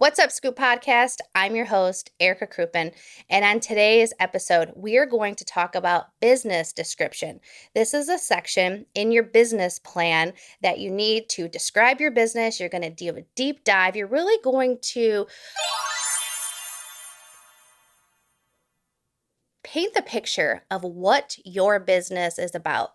What's up, Scoop Podcast? I'm your host, Erica Krupin, and on today's episode, we are going to talk about business description. This is a section in your business plan that you need to describe your business. You're going to do a deep dive. You're really going to paint the picture of what your business is about.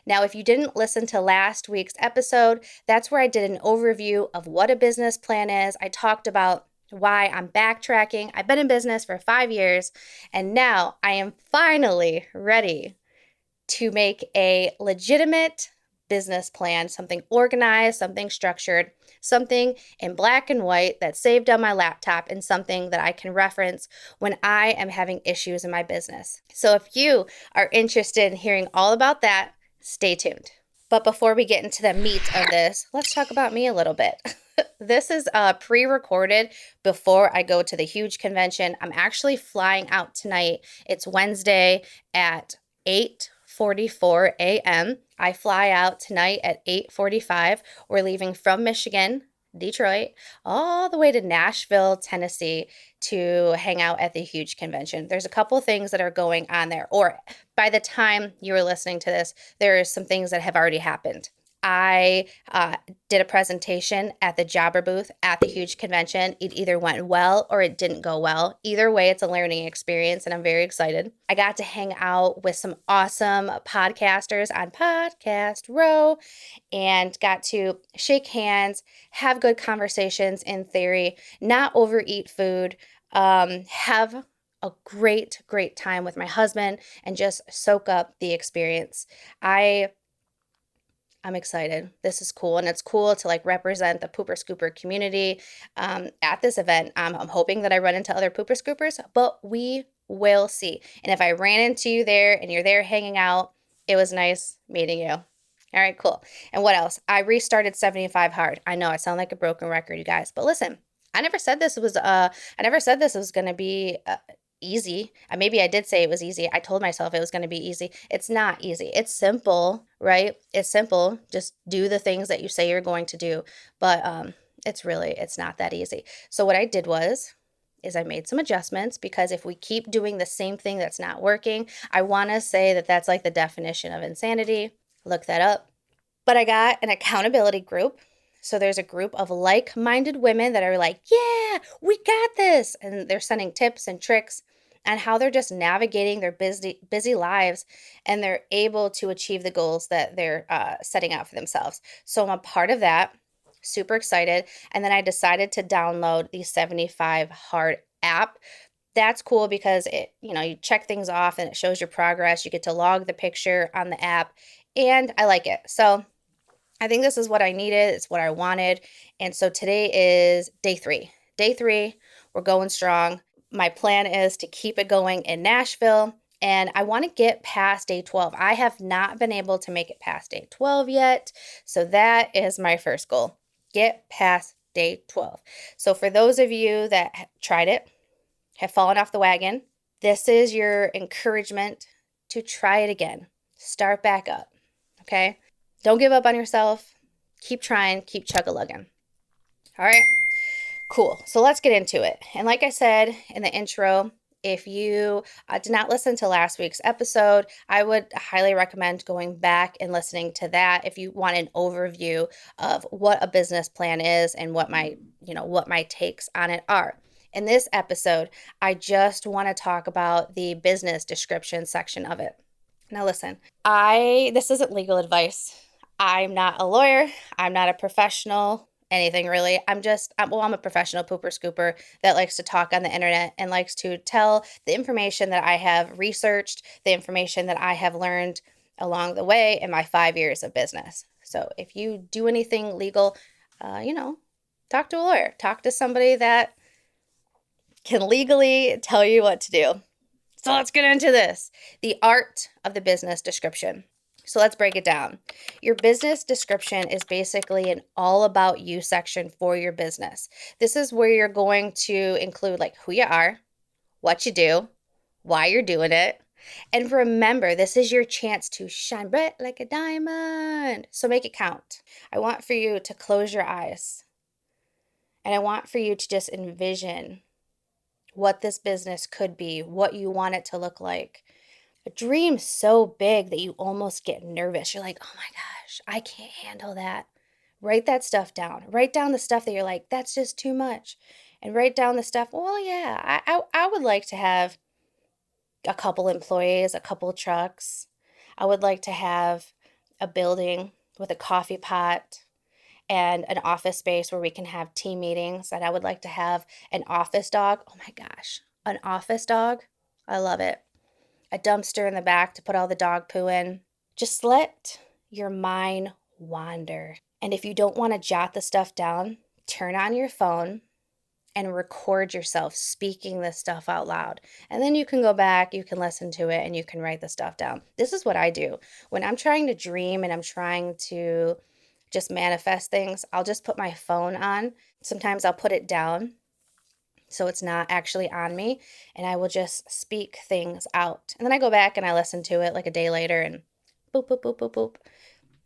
Now, if you didn't listen to last week's episode, that's where I did an overview of what a business plan is. I talked about why I'm backtracking. I've been in business for 5 years, and now I am finally ready to make a legitimate business plan, something organized, something structured, something in black and white that's saved on my laptop, and something that I can reference when I am having issues in my business. So if you are interested in hearing all about that, stay tuned. But before we get into the meat of this, let's talk about me a little bit. This is pre-recorded before I go to the huge convention. I'm actually flying out tonight. It's Wednesday at 8:44 a.m. I fly out tonight at 8:45. We're leaving from Michigan, Detroit, all the way to Nashville, Tennessee to hang out at the huge convention. There's a couple things that are going on there, or by the time you are listening to this, there are some things that have already happened. I did a presentation at the Jobber booth at the huge convention. It either went well or it didn't go well. Either way, it's a learning experience, and I'm very excited. I got to hang out with some awesome podcasters on Podcast Row and got to shake hands, have good conversations in theory, not overeat food, have a great time with my husband, and just soak up the experience. I'm excited. This is cool. And it's cool to represent the pooper scooper community at this event. I'm hoping that I run into other pooper scoopers, but we will see. And if I ran into you there and you're there hanging out, it was nice meeting you. All right, cool. And what else? I restarted 75 hard. I know I sound like a broken record, you guys, but listen, I never said this was going to be easy. Maybe I did say it was easy. I told myself it was going to be easy. It's not easy. It's simple, right? It's simple. Just do the things that you say you're going to do. But it's not that easy. So what I did is I made some adjustments, because if we keep doing the same thing that's not working, I want to say that that's like the definition of insanity. Look that up. But I got an accountability group. So there's a group of like-minded women that are like, yeah, we got this. And they're sending tips and tricks on how they're just navigating their busy lives, and they're able to achieve the goals that they're setting out for themselves. So I'm a part of that. Super excited. And then I decided to download the 75 Hard app. That's cool because you check things off and it shows your progress. You get to log the picture on the app, and I like it. So I think this is what I needed. It's what I wanted. And so today is day 3. Day 3, we're going strong. My plan is to keep it going in Nashville, and I want to get past day 12. I have not been able to make it past day 12 yet. So that is my first goal. Get past day 12. So for those of you that tried it, have fallen off the wagon, this is your encouragement to try it again. Start back up. Okay? Don't give up on yourself. Keep trying. Keep chug-a-lugging. All right? Cool. So let's get into it. And like I said in the intro, if you did not listen to last week's episode, I would highly recommend going back and listening to that if you want an overview of what a business plan is and what my takes on it are. In this episode, I just want to talk about the business description section of it. Now listen, this isn't legal advice. I'm not a lawyer. I'm not a professional, anything really. I'm a professional pooper scooper that likes to talk on the internet and likes to tell the information that I have researched, the information that I have learned along the way in my 5 years of business. So if you do anything legal, talk to a lawyer. Talk to somebody that can legally tell you what to do. So let's get into this. The art of the business description. So let's break it down. Your business description is basically an all about you section for your business. This is where you're going to include who you are, what you do, why you're doing it. And remember, this is your chance to shine bright like a diamond. So make it count. I want for you to close your eyes And I want for you to just envision what this business could be, what you want it to look like. Dream so big that you almost get nervous. You're like, oh my gosh, I can't handle that. Write that stuff down. Write down the stuff that you're like, that's just too much. And write down the stuff, well, yeah, I would like to have a couple employees, a couple trucks. I would like to have a building with a coffee pot and an office space where we can have team meetings. And I would like to have an office dog. Oh my gosh, an office dog. I love it. A dumpster in the back to put all the dog poo in. Just let your mind wander. And if you don't want to jot the stuff down, turn on your phone and record yourself speaking this stuff out loud. And then you can go back, you can listen to it, and you can write the stuff down. This is what I do. When I'm trying to dream and I'm trying to just manifest things, I'll just put my phone on. Sometimes I'll put it down so it's not actually on me, and I will just speak things out. And then I go back and I listen to it like a day later and boop, boop, boop, boop, boop.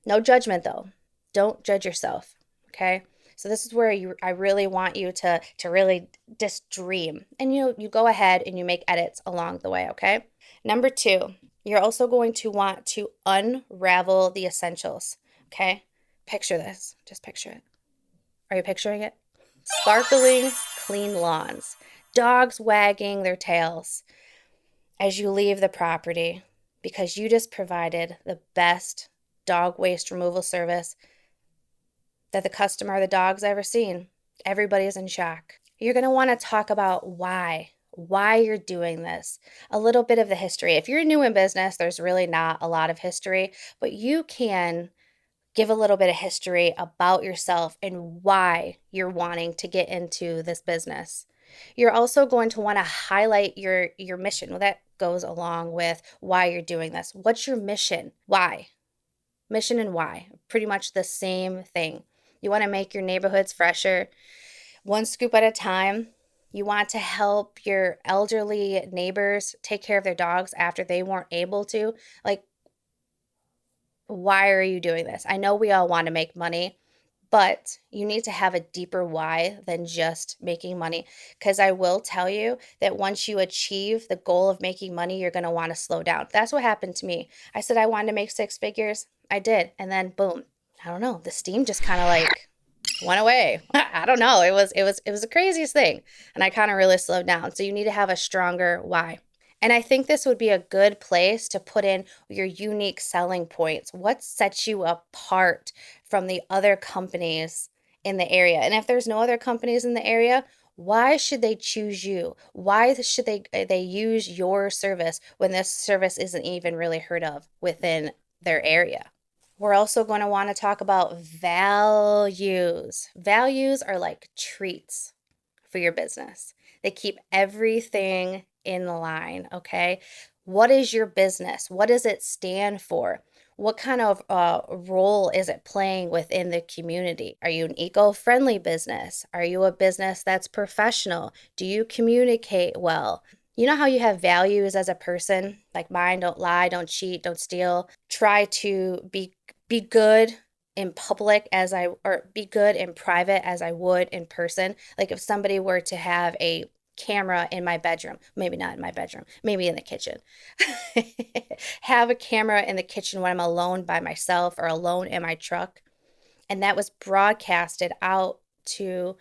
No judgment though. Don't judge yourself, okay? So this is where I really want you to really just dream. And you go ahead and you make edits along the way, okay? Number 2, you're also going to want to unravel the essentials, okay? Picture this. Just picture it. Are you picturing it? Sparkling, clean lawns, dogs wagging their tails as you leave the property because you just provided the best dog waste removal service that the customer or the dog's ever seen. Everybody's in shock. You're going to want to talk about why you're doing this, a little bit of the history. If you're new in business, there's really not a lot of history, but you can give a little bit of history about yourself and why you're wanting to get into this business. You're also going to want to highlight your mission. Well, that goes along with why you're doing this. What's your mission? Why? Mission and why, pretty much the same thing. You want to make your neighborhoods fresher, one scoop at a time. You want to help your elderly neighbors take care of their dogs after they weren't able to. Like, why are you doing this? I know we all want to make money, but you need to have a deeper why than just making money. Because I will tell you that once you achieve the goal of making money, you're going to want to slow down. That's what happened to me. I said I wanted to make 6 figures. I did. And then boom, I don't know. The steam just kind of like went away. I don't know. It was the craziest thing. And I kind of really slowed down. So you need to have a stronger why. And I think this would be a good place to put in your unique selling points. What sets you apart from the other companies in the area? And if there's no other companies in the area, why should they choose you? Why should they use your service when this service isn't even really heard of within their area? We're also going to want to talk about values. Values are like treats for your business. They keep everything in the line, okay? What is your business? What does it stand for? What kind of role is it playing within the community? Are you an eco-friendly business? Are you a business that's professional? Do you communicate well? You know how you have values as a person, like mine, don't lie, don't cheat, don't steal. Try to be good in public or be good in private as I would in person. Like if somebody were to have a camera in my bedroom, maybe not in my bedroom, maybe in the kitchen. Have a camera in the kitchen when I'm alone by myself or alone in my truck. And that was broadcasted out to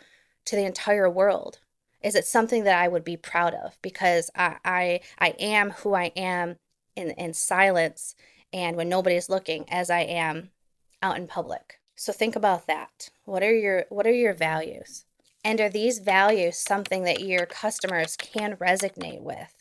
the entire world. Is it something that I would be proud of? Because I am who I am in silence and when nobody's looking, as I am out in public. So think about that. What are your values? And are these values something that your customers can resonate with?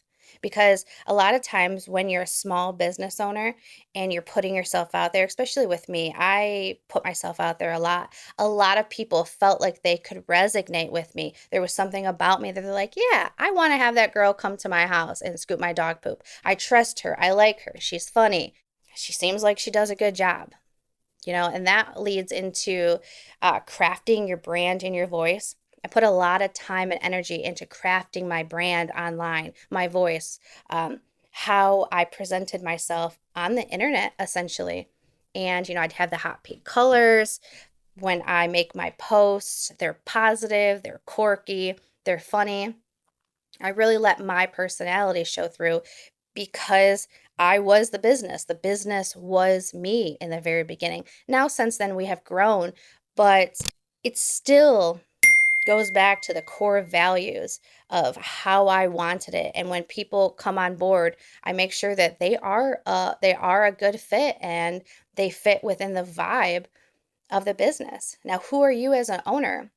Because a lot of times when you're a small business owner and you're putting yourself out there, especially with me, I put myself out there a lot. A lot of people felt like they could resonate with me. There was something about me that they're like, yeah, I want to have that girl come to my house and scoop my dog poop. I trust her. I like her. She's funny. She seems like she does a good job. And that leads into crafting your brand and your voice. I put a lot of time and energy into crafting my brand online, my voice, how I presented myself on the internet, essentially. And, I'd have the hot pink colors, when I make my posts. They're positive, they're quirky, they're funny. I really let my personality show through because I was the business. The business was me in the very beginning. Now, since then, we have grown, but it still goes back to the core values of how I wanted it. And when people come on board, I make sure that they are a good fit and they fit within the vibe of the business. Now, who are you as an owner?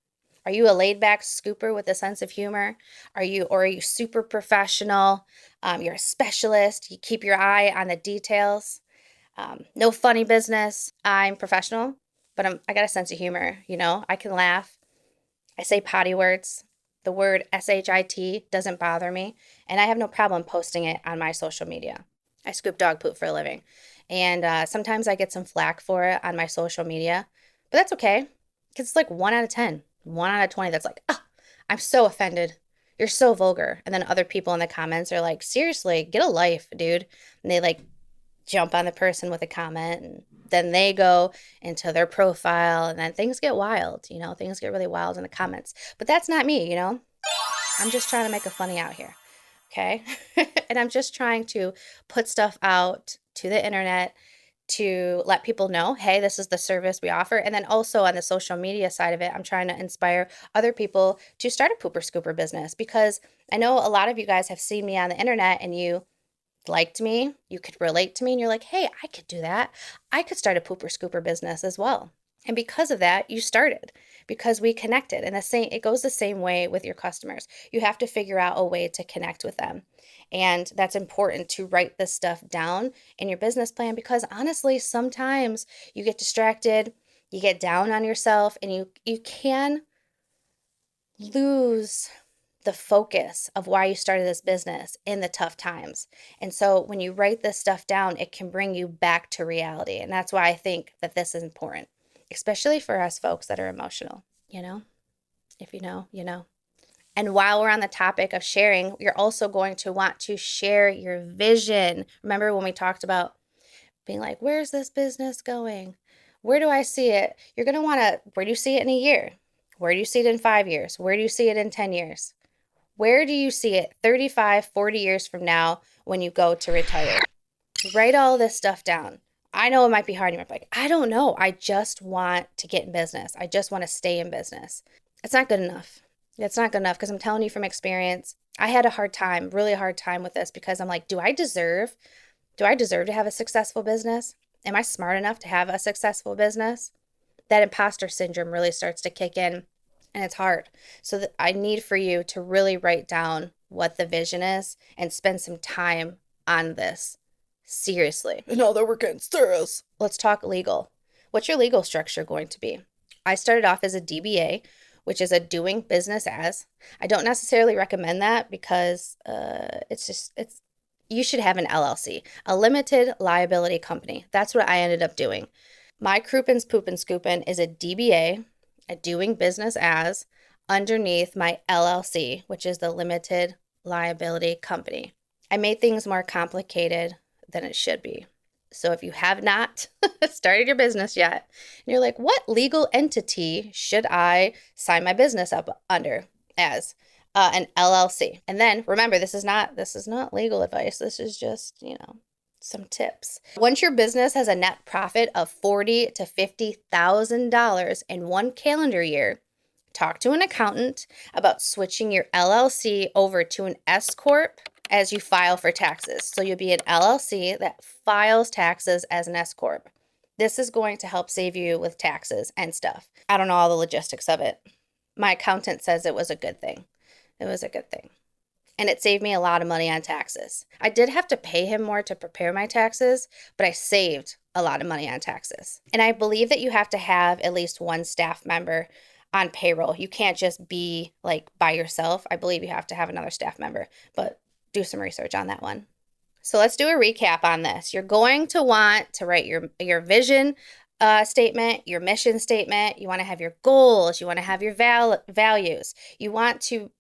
Are you a laid back scooper with a sense of humor? Are you super professional? You're a specialist. You keep your eye on the details. No funny business. I'm professional, but I got a sense of humor. I can laugh. I say potty words. The word shit doesn't bother me, and I have no problem posting it on my social media. I scoop dog poop for a living, and sometimes I get some flack for it on my social media, but that's okay because it's like 1 out of 10, 1 out of 20 that's like, oh, I'm so offended. You're so vulgar. And then other people in the comments are like, seriously, get a life, dude. And they like jump on the person with a comment, and then they go into their profile, and then things get wild. Things get really wild in the comments. But that's not me. I'm just trying to make a funny out here. Okay. And I'm just trying to put stuff out to the internet to let people know, hey, this is the service we offer. And then also on the social media side of it, I'm trying to inspire other people to start a pooper scooper business, because I know a lot of you guys have seen me on the internet and you liked me, you could relate to me, and you're like, hey, I could do that. I could start a pooper scooper business as well. And because of that, you started, because we connected. And it goes the same way with your customers. You have to figure out a way to connect with them. And that's important, to write this stuff down in your business plan, because honestly, sometimes you get distracted, you get down on yourself, and you can lose the focus of why you started this business in the tough times. And so when you write this stuff down, it can bring you back to reality. And that's why I think that this is important, especially for us folks that are emotional. If you know, you know. And while we're on the topic of sharing, you're also going to want to share your vision. Remember when we talked about being like, where's this business going? Where do I see it? You're going to want to, where do you see it in a year? Where do you see it in 5 years? Where do you see it in 10 years? Where do you see it 35, 40 years from now when you go to retire? Write all this stuff down. I know it might be hard. You might be like, I don't know. I just want to get in business. I just want to stay in business. It's not good enough. It's not good enough, because I'm telling you from experience, I had a hard time, really hard time with this, because I'm like, do I deserve to have a successful business? Am I smart enough to have a successful business? That imposter syndrome really starts to kick in, and it's hard. So I need for you to really write down what the vision is and spend some time on this. Seriously. And now that we're getting serious, let's talk legal. What's your legal structure going to be? I started off as a DBA, which is a doing business as. I don't necessarily recommend that, because you should have an LLC, a limited liability company. That's what I ended up doing. My Krupin's Poopin Scoopin is a DBA, a doing business as, underneath my LLC, which is the limited liability company. I made things more complicated than it should be. So if you have not started your business yet, and you're like, what legal entity should I sign my business up under as? An LLC. And then remember, this is not legal advice. This is just, some tips. Once your business has a net profit of $40,000 to $50,000 in one calendar year, talk to an accountant about switching your LLC over to an S corp as you file for taxes. So you'll be an LLC that files taxes as an S corp. This is going to help save you with taxes and stuff. I don't know all the logistics of it. My accountant says it was a good thing. It was a good thing. And it saved me a lot of money on taxes. I did have to pay him more to prepare my taxes, but I saved a lot of money on taxes. And I believe that you have to have at least one staff member on payroll. You can't just be like by yourself. I believe you have to have another staff member, but do some research on that one. So let's do a recap on this. You're going to want to write your vision statement, your mission statement. You want to have your goals. You want to have your values. You want to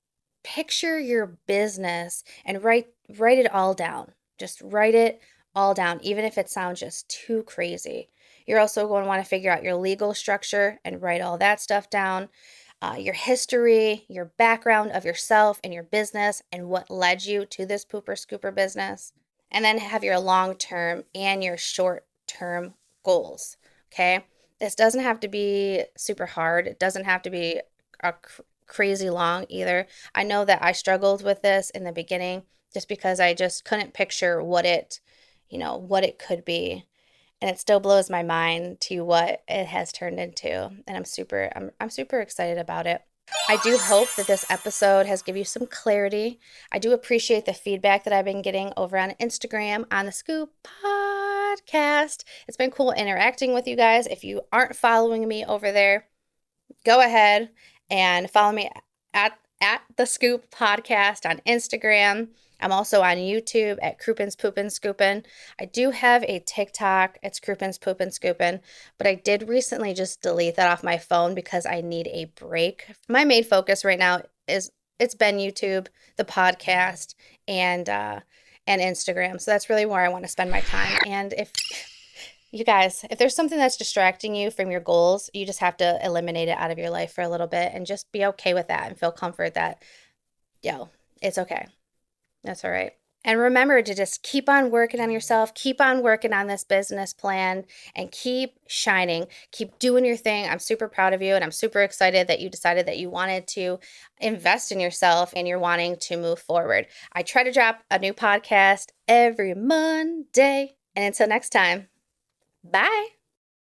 picture your business and write it all down. Just write it all down, even if it sounds just too crazy. You're also going to want to figure out your legal structure and write all that stuff down, your history, your background of yourself and your business, and what led you to this pooper scooper business. And then have your long term and your short term goals. Okay. This doesn't have to be super hard. It doesn't have to be crazy long either. I know that I struggled with this in the beginning just because I just couldn't picture what it, what it could be. And it still blows my mind to what it has turned into. And I'm super excited about it. I do hope that this episode has given you some clarity. I do appreciate the feedback that I've been getting over on Instagram on the Scoop podcast. It's been cool interacting with you guys. If you aren't following me over there, go ahead and follow me at the Scoop podcast on Instagram. I'm also on YouTube at Krupin's Poopin Scoopin. I do have a TikTok. It's Krupin's Poopin Scoopin. But I did recently just delete that off my phone because I need a break. My main focus right now it's been YouTube, the podcast, and Instagram. So that's really where I want to spend my time. And if you guys, if there's something that's distracting you from your goals, you just have to eliminate it out of your life for a little bit and just be okay with that and feel comfort that, it's okay. That's all right. And remember to just keep on working on yourself, keep on working on this business plan, and keep shining. Keep doing your thing. I'm super proud of you, and I'm super excited that you decided that you wanted to invest in yourself and you're wanting to move forward. I try to drop a new podcast every Monday. And until next time, bye.